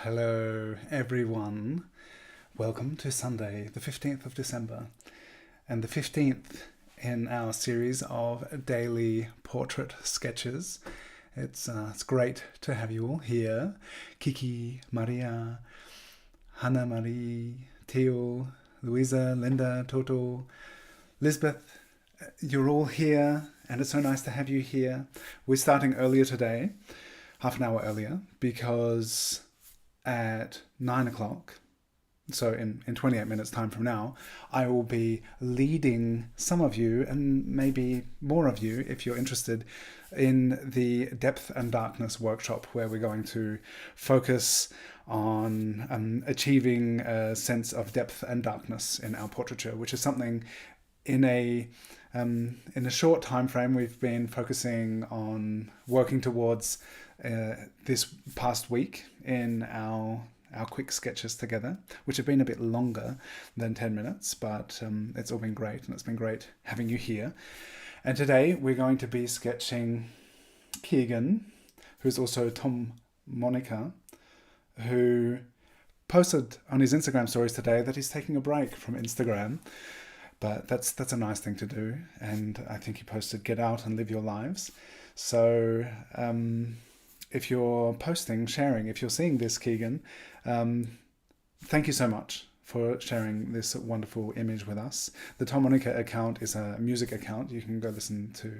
Hello everyone. Welcome to Sunday, the 15th of December, and the 15th in our series of daily portrait sketches. It's great to have you all here. Kiki, Maria, Hannah Marie, Theo, Louisa, Linda, Toto, Lisbeth, you're all here, and it's so nice to have you here. We're starting earlier today, half an hour earlier, because at 9 o'clock, so in 28 minutes time from now, I will be leading some of you, and maybe more of you if you're interested, in the Depth and Darkness workshop, where we're going to focus on achieving a sense of depth and darkness in our portraiture, which is something in a short time frame we've been focusing on working towards this past week in our quick sketches together, which have been a bit longer than 10 minutes, but it's all been great, and it's been great having you here. And today we're going to be sketching Keegan, who's also Tom Monica, who posted on his Instagram stories today that he's taking a break from Instagram. But that's a nice thing to do, and I think he posted, "Get out and live your lives." So if you're posting, sharing, if you're seeing this, Keegan, thank you so much for sharing this wonderful image with us. The Tom Monica account is a music account. You can go listen to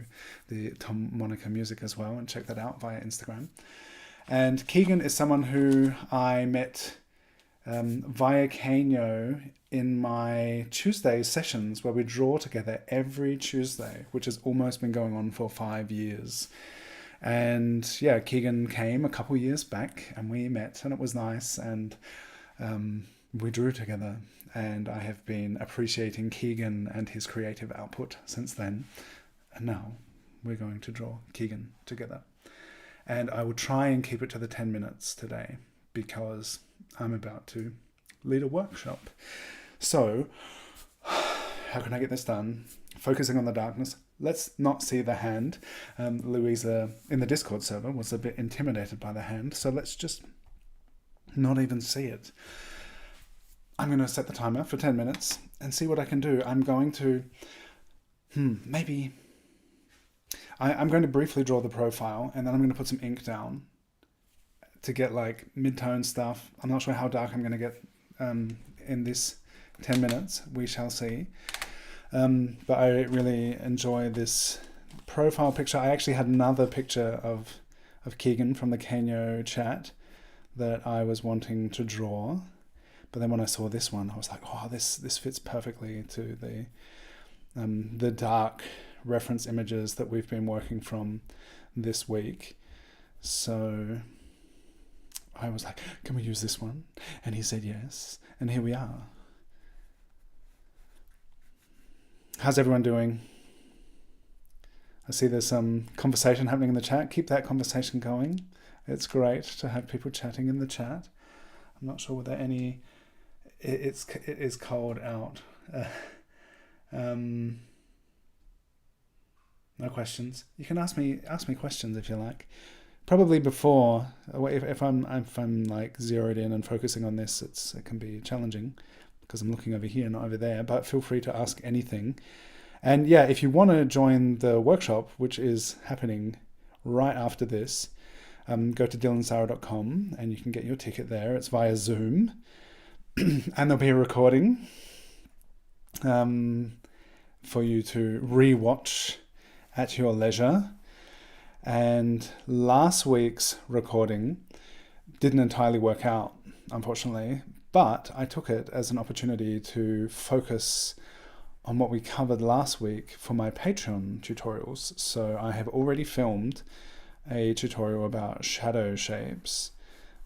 the Tom Monica music as well and check that out via Instagram. And Keegan is someone who I met via Kanyo in my Tuesday sessions, where we draw together every Tuesday, which has almost been going on for 5 years. And yeah, Keegan came a couple years back and we met, and it was nice, and we drew together, and I have been appreciating Keegan and his creative output since then. And now we're going to draw Keegan together. And I will try and keep it to the 10 minutes today, because I'm about to lead a workshop. So, how can I get this done? Focusing on the darkness. Let's not see the hand. Louisa in the Discord server was a bit intimidated by the hand, so let's just not even see it. I'm going to set the timer for 10 minutes and see what I can do. I'm going to, maybe, I'm going to briefly draw the profile, and then I'm going to put some ink down to get like mid-tone stuff. I'm not sure how dark I'm going to get in this 10 minutes. We shall see. But I really enjoy this profile picture. I actually had another picture of Keegan from the Kanyo chat that I was wanting to draw. But then when I saw this one, I was like, oh, this fits perfectly to the dark reference images that we've been working from this week. So I was like, can we use this one? And he said yes. And here we are. How's everyone doing? I see there's some conversation happening in the chat. Keep that conversation going. It's great to have people chatting in the chat. I'm not sure whether any... It is cold out. No questions. You can ask me questions if you like. Probably before, if I'm like zeroed in and focusing on this, it can be challenging because I'm looking over here, not over there. But feel free to ask anything. And yeah, if you want to join the workshop, which is happening right after this, go to dylansara.com and you can get your ticket there. It's via Zoom, and there'll be a recording for you to re-watch at your leisure. And last week's recording didn't entirely work out, unfortunately, but I took it as an opportunity to focus on what we covered last week for my Patreon tutorials. So I have already filmed a tutorial about shadow shapes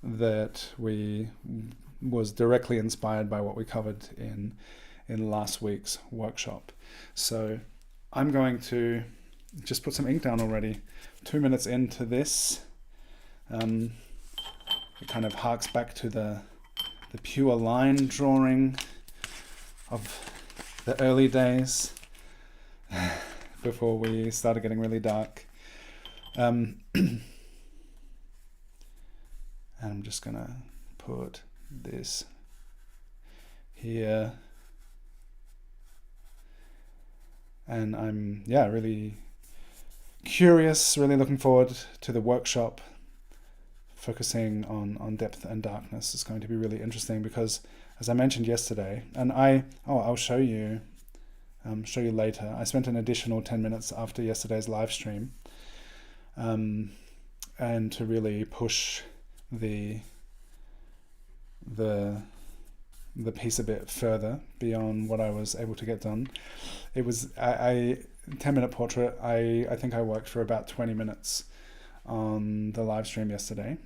that was directly inspired by what we covered in last week's workshop. So I'm going to just put some ink down already. 2 minutes into this, it kind of harks back to the pure line drawing of the early days before we started getting really dark. And I'm just gonna put this here. And I'm, really curious, really looking forward to the workshop focusing on depth and darkness. Is going to be really interesting because, as I mentioned yesterday, and I'll show you later, I spent an additional 10 minutes after yesterday's live stream and to really push the piece a bit further beyond what I was able to get done. It was a 10-minute portrait. I think I worked for about 20 minutes on the live stream yesterday.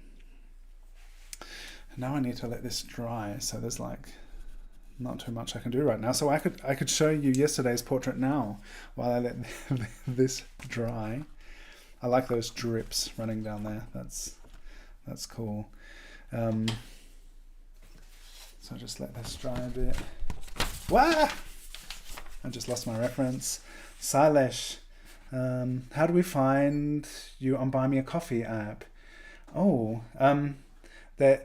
Now I need to let this dry, so there's not too much I can do right now. So I could show you yesterday's portrait now while I let this dry. I like those drips running down there. That's cool. So just let this dry a bit. Wah! I just lost my reference. Sailesh, how do we find you on Buy Me a Coffee app? The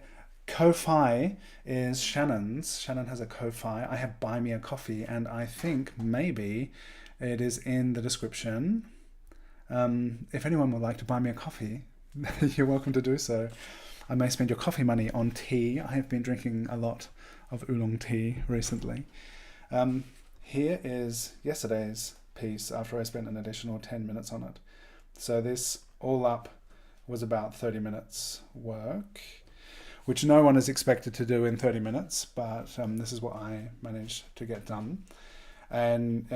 Ko-Fi is Shannon's. Shannon has a Ko-Fi. I have Buy Me a Coffee, and I think maybe it is in the description. If anyone would like to buy me a coffee, you're welcome to do so. I may spend your coffee money on tea. I have been drinking a lot of oolong tea recently. Here is yesterday's piece after I spent an additional 10 minutes on it. So this all up was about 30 minutes work, which no one is expected to do in 30 minutes, but this is what I managed to get done. And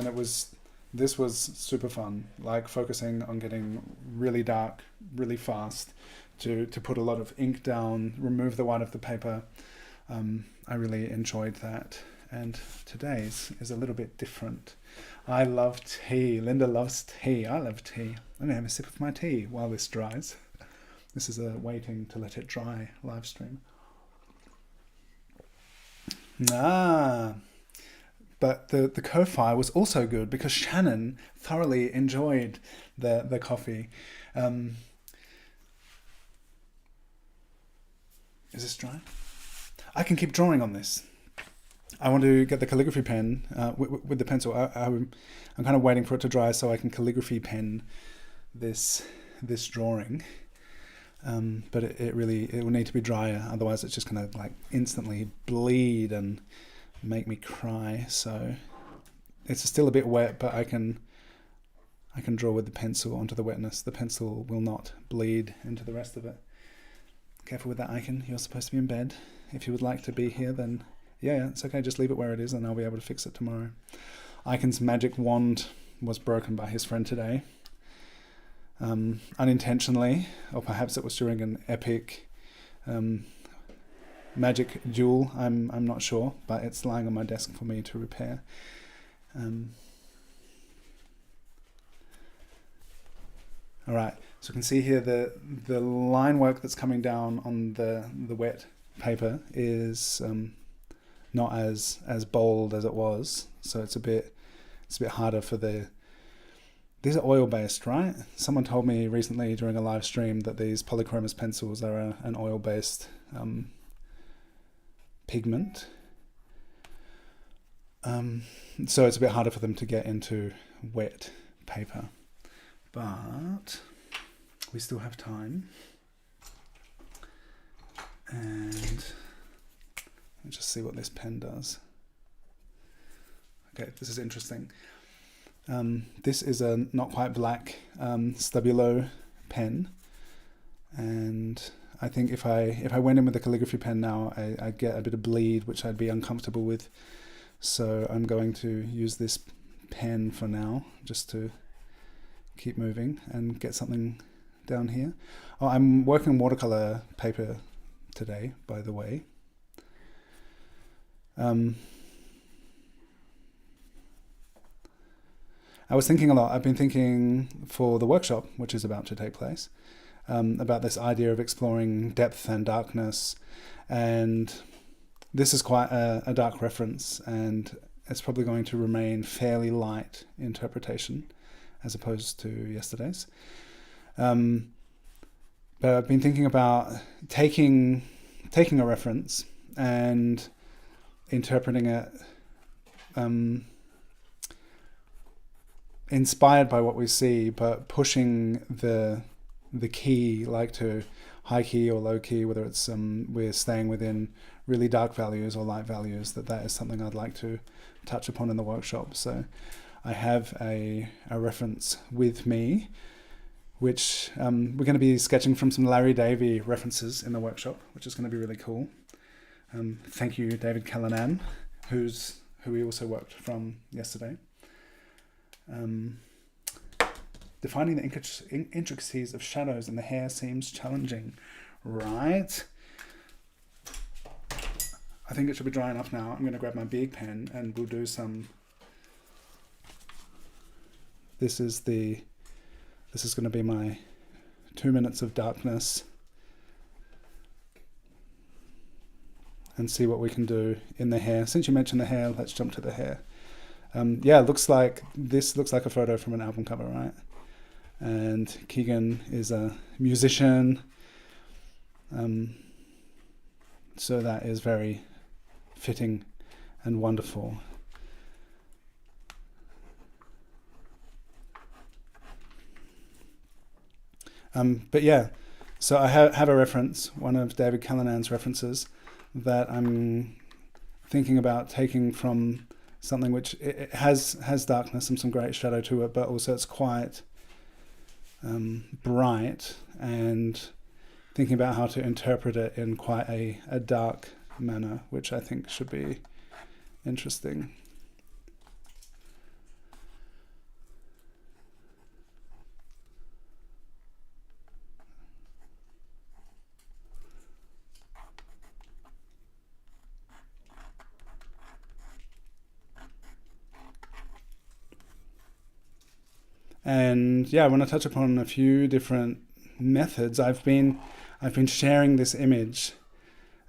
this was super fun, focusing on getting really dark, really fast, to put a lot of ink down, remove the white of the paper. I really enjoyed that. And today's is a little bit different. I love tea. Linda loves tea. I love tea. I'm going to have a sip of my tea while this dries. This is a waiting to let it dry live stream. But the Ko-Fi was also good because Shannon thoroughly enjoyed the coffee. Is this dry? I can keep drawing on this. I want to get the calligraphy pen with the pencil. I'm kind of waiting for it to dry so I can calligraphy pen this drawing. But it will need to be drier, otherwise it's just going to instantly bleed and make me cry. So it's still a bit wet, but I can draw with the pencil onto the wetness. The pencil will not bleed into the rest of it. Careful with that, Icon. You're supposed to be in bed. If you would like to be here, then yeah, it's okay. Just leave it where it is and I'll be able to fix it tomorrow. Icon's magic wand was broken by his friend today. Unintentionally, or perhaps it was during an epic magic duel. I'm not sure, but it's lying on my desk for me to repair. All right, so you can see here the line work that's coming down on the wet paper is not as bold as it was, so it's a bit harder for these are oil based, right? Someone told me recently during a live stream that these polychromos pencils are an oil based pigment, so it's a bit harder for them to get into wet paper, but we still have time. And let's just see what this pen does. Okay, this is interesting. This is a not quite black Stabilo pen, and I think if I went in with a calligraphy pen now, I'd get a bit of bleed, which I'd be uncomfortable with. So I'm going to use this pen for now, just to keep moving and get something down here. Oh, I'm working watercolor paper today, by the way. I was thinking a lot. I've been thinking for the workshop, which is about to take place, about this idea of exploring depth and darkness. And this is quite a dark reference, and it's probably going to remain fairly light interpretation as opposed to yesterday's. But I've been thinking about taking taking a reference and interpreting it inspired by what we see, but pushing the key, like to high key or low key, whether it's we're staying within really dark values or light values, that is something I'd like to touch upon in the workshop. So I have a reference with me, which we're going to be sketching from some Larry Davey references in the workshop, which is going to be really cool. Thank you, David Callanan, who we also worked from yesterday. Defining the intricacies of shadows in the hair seems challenging, right? I think it should be dry enough now. I'm going to grab my big pen and we'll do some... This is going to be my 2 minutes of darkness, and see what we can do in the hair. Since you mentioned the hair, let's jump to the hair. Yeah, this looks like a photo from an album cover, right? And Keegan is a musician, so that is very fitting and wonderful. But yeah, so I have a reference, one of David Callanan's references, that I'm thinking about taking from something which it has darkness and some great shadow to it, but also it's quite bright, and thinking about how to interpret it in quite a dark manner, which I think should be interesting. And yeah, I want to touch upon a few different methods. I've been sharing this image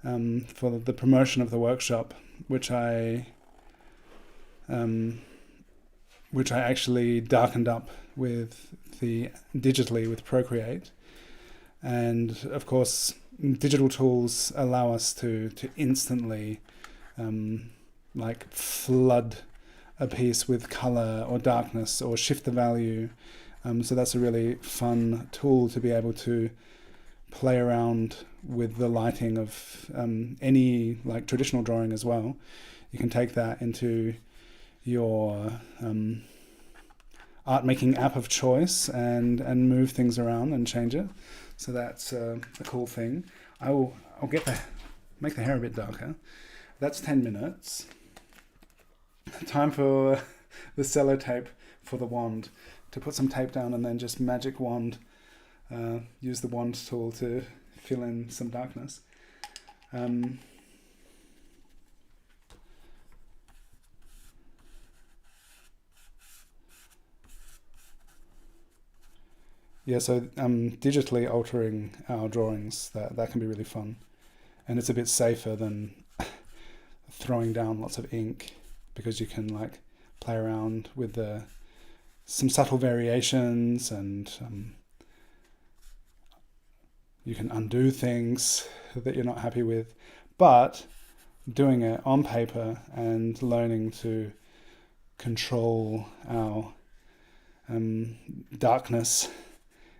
for the promotion of the workshop, which I actually darkened up digitally with Procreate. And of course, digital tools allow us to instantly flood a piece with color or darkness or shift the value. So that's a really fun tool to be able to play around with the lighting of any traditional drawing as well. You can take that into your art making app of choice and move things around and change it. So that's a cool thing. I'll make the hair a bit darker. That's 10 minutes. Time for the sellotape for the wand. To put some tape down and then just magic wand. Use the wand tool to fill in some darkness. Yeah, so digitally altering our drawings, that can be really fun. And it's a bit safer than throwing down lots of ink, because you can play around with some subtle variations, and you can undo things that you're not happy with. But doing it on paper and learning to control our darkness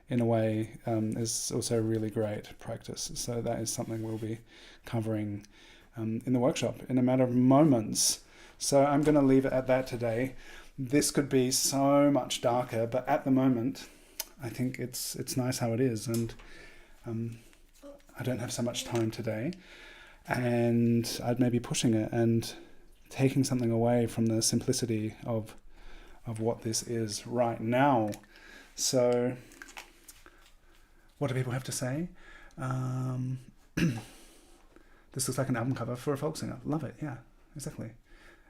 in a way is also a really great practice. So that is something we'll be covering in the workshop in a matter of moments. So I'm going to leave it at that today. This could be so much darker, but at the moment, I think it's nice how it is. And I don't have so much time today. And I'd maybe pushing it and taking something away from the simplicity of what this is right now. So what do people have to say? This looks like an album cover for a folk singer. Love it. Yeah, exactly.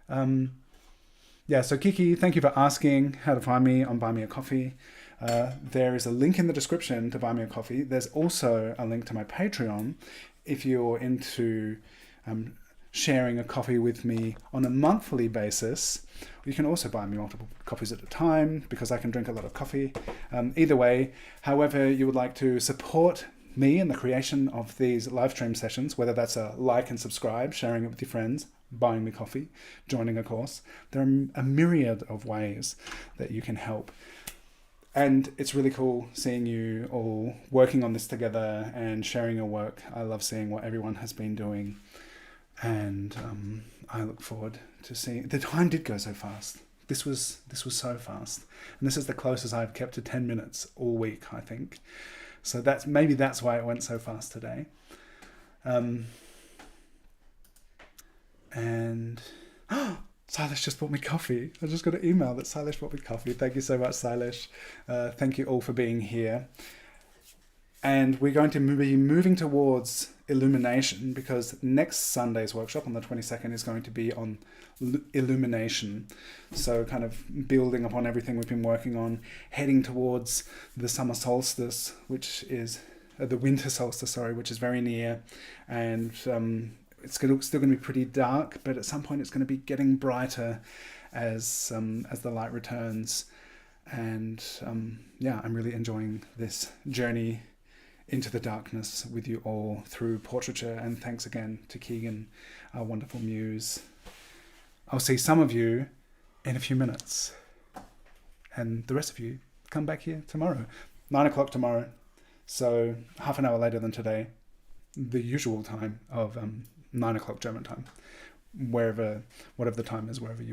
So Kiki, thank you for asking how to find me on Buy Me a Coffee. There is a link in the description to buy me a coffee. There's also a link to my Patreon if you're into sharing a coffee with me on a monthly basis. You can also buy me multiple coffees at a time, because I can drink a lot of coffee. Either way, however you would like to support me and the creation of these live stream sessions, whether that's a like and subscribe, sharing it with your friends, buying me coffee, joining a course. There are a myriad of ways that you can help. And it's really cool seeing you all working on this together and sharing your work. I love seeing what everyone has been doing. And I look forward to seeing... The time did go so fast. This was so fast. And this is the closest I've kept to 10 minutes all week, I think. So maybe that's why it went so fast today. And Silas just bought me coffee. I just got an email that Silas bought me coffee. Thank you so much, Silas. Thank you all for being here. And we're going to be moving towards illumination, because next Sunday's workshop on the 22nd is going to be on illumination. So kind of building upon everything we've been working on, heading towards the summer solstice, which is the winter solstice, which is very near. And it's still going to be pretty dark, but at some point it's going to be getting brighter as the light returns. And I'm really enjoying this journey into the darkness with you all through portraiture. And thanks again to Keegan, our wonderful muse. I'll see some of you in a few minutes. And the rest of you come back here tomorrow, 9 o'clock tomorrow. So half an hour later than today, the usual time of 9 o'clock German time, whatever the time is, wherever you